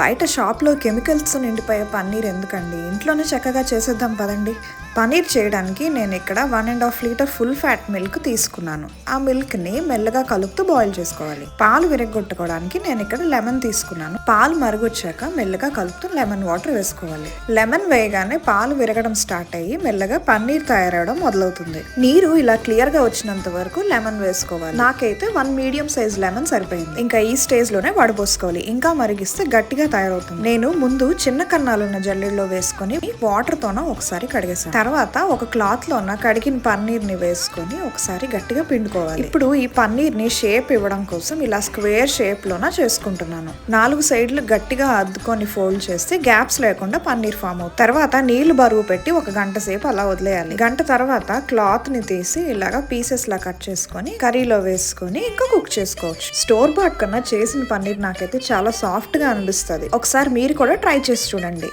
బయట షాప్లో కెమికల్స్ నిండిపోయే పన్నీర్ ఎందుకండి, ఇంట్లోనే చక్కగా చేసేద్దాం పదండి. పన్నీర్ చేయడానికి నేను ఇక్కడ 1.5 లీటర్ ఫుల్ ఫ్యాట్ మిల్క్ తీసుకున్నాను. ఆ మిల్క్ని మెల్లగా కలుపుతూ బాయిల్ చేసుకోవాలి. పాలు విరగొట్టుకోవడానికి నేను ఇక్కడ లెమన్ తీసుకున్నాను. పాలు మరుగుచ్చాక మెల్లగా కలుపుతూ లెమన్ వాటర్ వేసుకోవాలి. లెమన్ వేయగానే పాలు విరగడం స్టార్ట్ అయ్యి మెల్లగా పన్నీర్ తయారవడం మొదలవుతుంది. నీరు ఇలా క్లియర్ గా వచ్చినంత వరకు లెమన్ వేసుకోవాలి. నాకైతే 1 మీడియం సైజ్ లెమన్ సరిపోయింది. ఇంకా ఈ స్టేజ్ లోనే వడపోసుకోవాలి. ఇంకా మరిగిస్తే గట్టిగా తయారవుతుంది. నేను ముందు చిన్న కన్నాలున్న జల్లెడలో వేసుకొని వాటర్ తోన ఒకసారి కడిగేసాను. తర్వాత ఒక క్లాత్ లోన కడిగిన పన్నీర్ ని వేసుకొని ఒకసారి గట్టిగా పిండుకోవాలి. ఇప్పుడు ఈ పన్నీర్ ని షేప్ ఇవ్వడం కోసం ఇలా స్క్వేర్ షేప్ లోన చేసుకుంటున్నాను. 4 సైడ్లు గట్టిగా అద్దుకొని ఫోల్డ్ చేస్తే గ్యాప్స్ లేకుండా పన్నీర్ ఫామ్ అవుతుంది. తర్వాత నీళ్లు బరువు పెట్టి 1 గంట సేపు అలా వదిలేయాలి. గంట తర్వాత క్లాత్ ని తీసి ఇలాగా పీసెస్ లా కట్ చేసుకొని కర్రీలో వేసుకొని ఇంకా కుక్ చేసుకోవచ్చు. స్టోర్ బాట్ కన్నా చేసిన పన్నీర్ నాకైతే చాలా సాఫ్ట్ గా అనిపిస్తుంది. ఒకసారి మీరు కూడా ట్రై చేసి చూడండి.